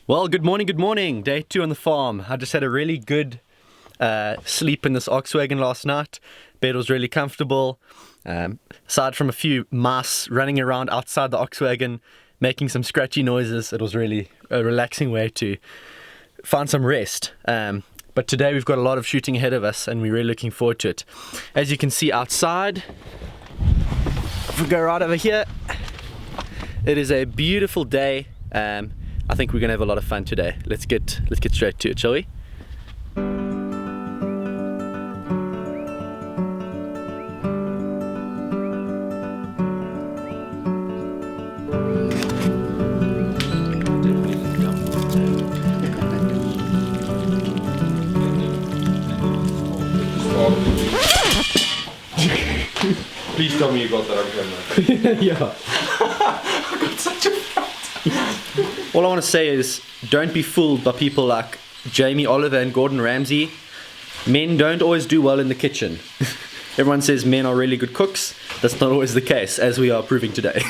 Well, good morning. Day 2 on the farm. I just had a really good sleep in this Oxwagon last night. Bed was really comfortable. Aside from a few mice running around outside the Oxwagon, making some scratchy noises, it was really a relaxing way to find some rest. But today we've got a lot of shooting ahead of us and we're really looking forward to it. As you can see outside, if we go right over here, it is a beautiful day. I think we're gonna have a lot of fun today. Let's get straight to it, shall we? Please tell me you got that on camera. Yeah. I got such a fright. All I want to say is, don't be fooled by people like Jamie Oliver and Gordon Ramsay. Men don't always do well in the kitchen. Everyone says men are really good cooks. That's not always the case, as we are proving today.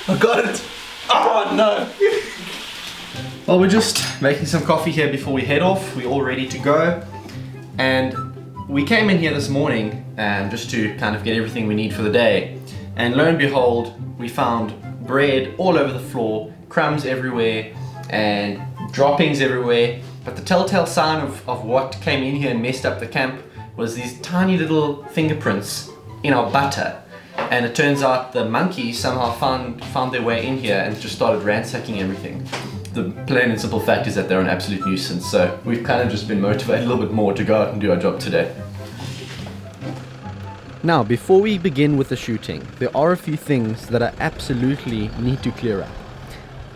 I got it. Oh no. Well, we're just making some coffee here before we head off. We're all ready to go. And we came in here this morning just to kind of get everything we need for the day. And lo and behold, we found bread all over the floor, crumbs everywhere, and droppings everywhere. But the telltale sign of what came in here and messed up the camp was these tiny little fingerprints in our butter. And it turns out the monkeys somehow found their way in here and just started ransacking everything. The plain and simple fact is that they're an absolute nuisance, so we've kind of just been motivated a little bit more to go out and do our job today. Now, before we begin with the shooting, there are a few things that I absolutely need to clear up.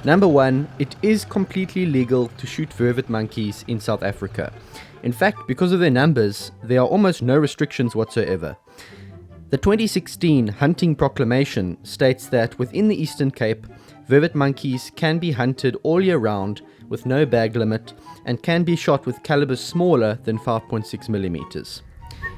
Number one, it is completely legal to shoot vervet monkeys in South Africa. In fact, because of their numbers, there are almost no restrictions whatsoever. The 2016 Hunting Proclamation states that within the Eastern Cape, vervet monkeys can be hunted all year round with no bag limit and can be shot with calibers smaller than 5.6 millimeters.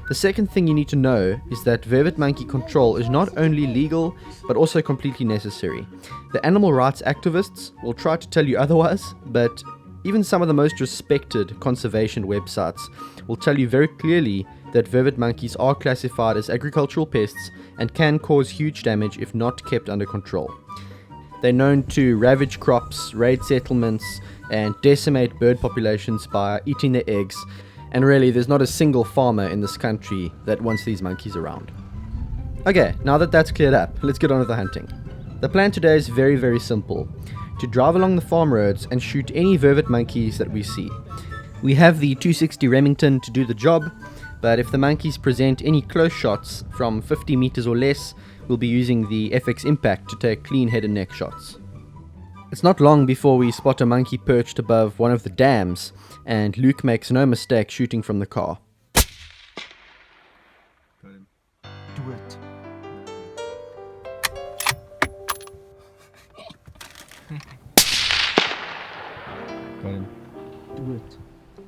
The second thing you need to know is that vervet monkey control is not only legal but also completely necessary. The animal rights activists will try to tell you otherwise, but even some of the most respected conservation websites will tell you very clearly that vervet monkeys are classified as agricultural pests and can cause huge damage if not kept under control. They're known to ravage crops, raid settlements, and decimate bird populations by eating their eggs. And really, there's not a single farmer in this country that wants these monkeys around. Okay, now that that's cleared up, let's get on with the hunting. The plan today is very, very simple. To drive along the farm roads and shoot any vervet monkeys that we see. We have the 260 Remington to do the job, but if the monkeys present any close shots from 50 meters or less, we'll be using the FX Impact to take clean head and neck shots. It's not long before we spot a monkey perched above one of the dams, and Luke makes no mistake shooting from the car. Got him. Do it. Got him. Do it.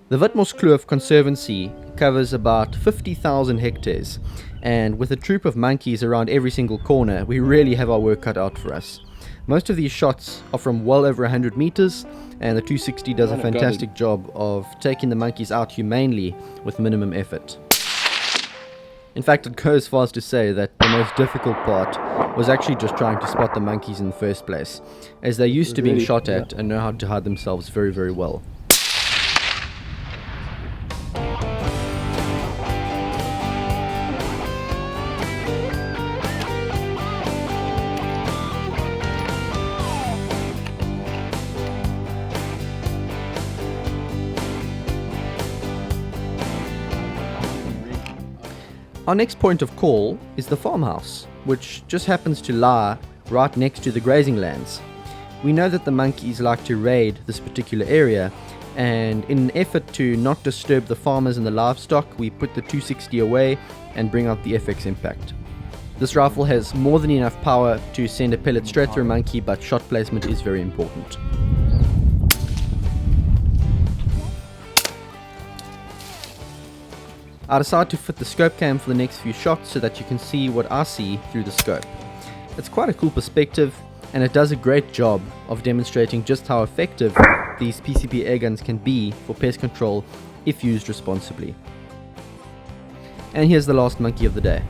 The Witmoskloof Conservancy covers about 50,000 hectares, and with a troop of monkeys around every single corner, we really have our work cut out for us. Most of these shots are from well over 100 meters, and the 260 does a fantastic job of taking the monkeys out humanely with minimum effort. In fact, it goes far as to say that the most difficult part was actually just trying to spot the monkeys in the first place, as they're used to being shot at and know how to hide themselves very, very well. Our next point of call is the farmhouse, which just happens to lie right next to the grazing lands. We know that the monkeys like to raid this particular area, and in an effort to not disturb the farmers and the livestock, we put the 260 away and bring out the FX Impact. This rifle has more than enough power to send a pellet straight through a monkey, but shot placement is very important. I decided to fit the scope cam for the next few shots so that you can see what I see through the scope. It's quite a cool perspective, and it does a great job of demonstrating just how effective these PCP air guns can be for pest control if used responsibly. And here's the last monkey of the day.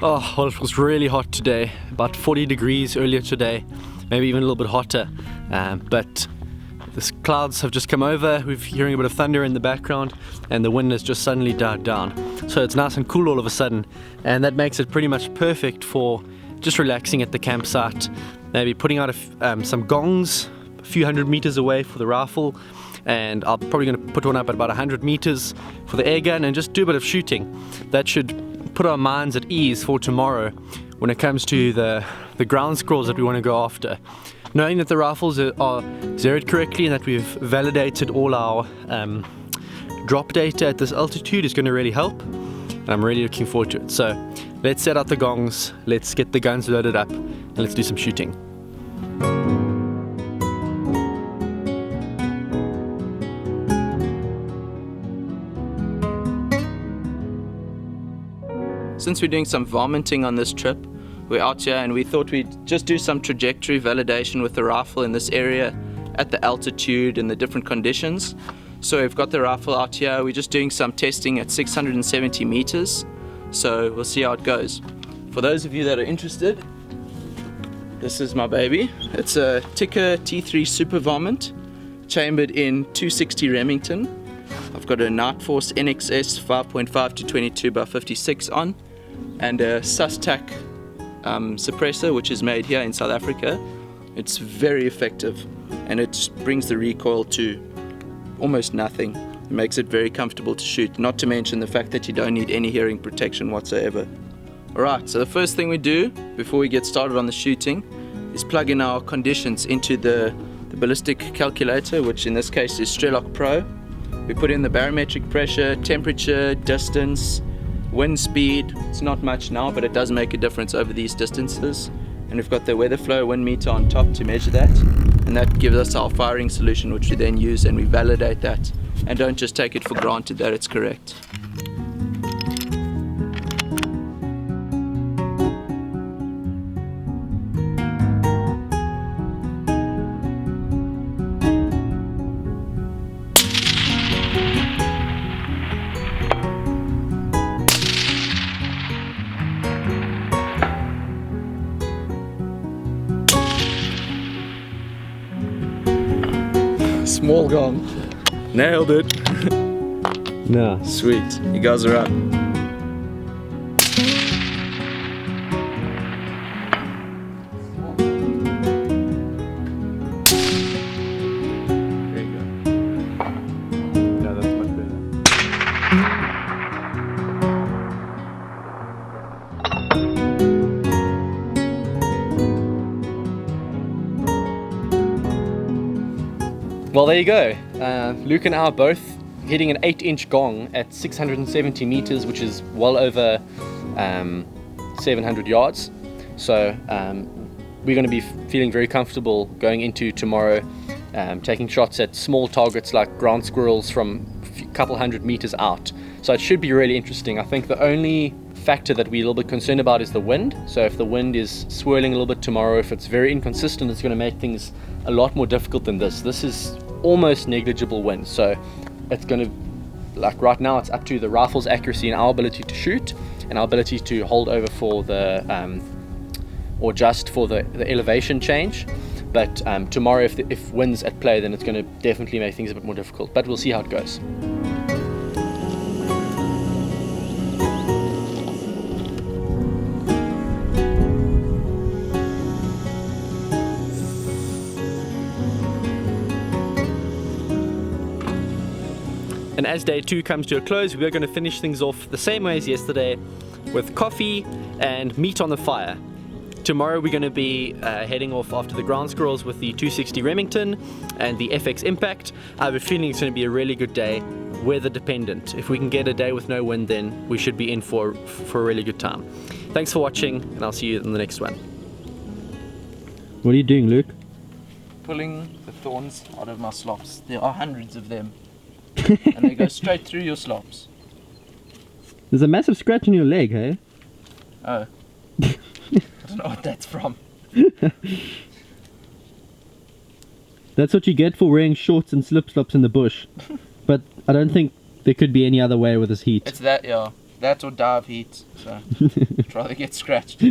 Oh, well, it was really hot today, about 40 degrees earlier today, maybe even a little bit hotter, but the clouds have just come over. We're hearing a bit of thunder in the background, and the wind has just suddenly died down, so it's nice and cool all of a sudden, and that makes it pretty much perfect for just relaxing at the campsite, maybe putting out some gongs a few hundred meters away for the rifle, and I'm probably going to put one up at about 100 meters for the air gun and just do a bit of shooting. That should put our minds at ease for tomorrow when it comes to the ground squirrels that we want to go after. Knowing that the rifles are zeroed correctly and that we've validated all our drop data at this altitude is going to really help, and I'm really looking forward to it. So let's set out the gongs, let's get the guns loaded up, and let's do some shooting. Since we're doing some varminting on this trip, we're out here and we thought we'd just do some trajectory validation with the rifle in this area at the altitude and the different conditions. So we've got the rifle out here, we're just doing some testing at 670 meters, so we'll see how it goes. For those of you that are interested, this is my baby. It's a Ticker T3 Super Varmint, chambered in 260 Remington. I've got a Nightforce NXS 5.5 to 22 by 56 on, and a Sustac suppressor, which is made here in South Africa. It's very effective, and it brings the recoil to almost nothing. It makes it very comfortable to shoot, not to mention the fact that you don't need any hearing protection whatsoever. Alright, so the first thing we do before we get started on the shooting is plug in our conditions into the ballistic calculator, which in this case is Strelok Pro. We put in the barometric pressure, temperature, distance, wind speed. It's not much now, but it does make a difference over these distances. And we've got the weather flow wind meter on top to measure that. And that gives us our firing solution, which we then use and we validate that. And don't just take it for granted that it's correct. Small gong. Nailed it. No. Sweet. You guys are up. There you go. Yeah, that's much better. Well, there you go. Luke and I are both hitting an 8-inch gong at 670 meters, which is well over 700 yards. So we're going to be feeling very comfortable going into tomorrow, taking shots at small targets like ground squirrels from a couple hundred meters out. So it should be really interesting. I think the only factor that we're a little bit concerned about is the wind. So if the wind is swirling a little bit tomorrow, if it's very inconsistent, it's going to make things a lot more difficult than this. This is almost negligible wind, so it's going to, like right now, it's up to the rifle's accuracy and our ability to shoot and our ability to hold over for the or just for the elevation change. But tomorrow, if wind's at play, then it's going to definitely make things a bit more difficult, but we'll see how it goes. And as day 2 comes to a close, we're going to finish things off the same way as yesterday, with coffee and meat on the fire. Tomorrow we're going to be heading off after the ground squirrels with the 260 Remington and the FX Impact. I have a feeling it's going to be a really good day, weather dependent. If we can get a day with no wind, then we should be in for a really good time. Thanks for watching, and I'll see you in the next one. What are you doing, Luke? Pulling the thorns out of my slops. There are hundreds of them. And they go straight through your slops. There's a massive scratch on your leg, hey? Oh. I don't know what that's from. That's what you get for wearing shorts and slip-slops in the bush. But I don't think there could be any other way with this heat. It's that, yeah. That or dive heat. So, I'd rather get scratched.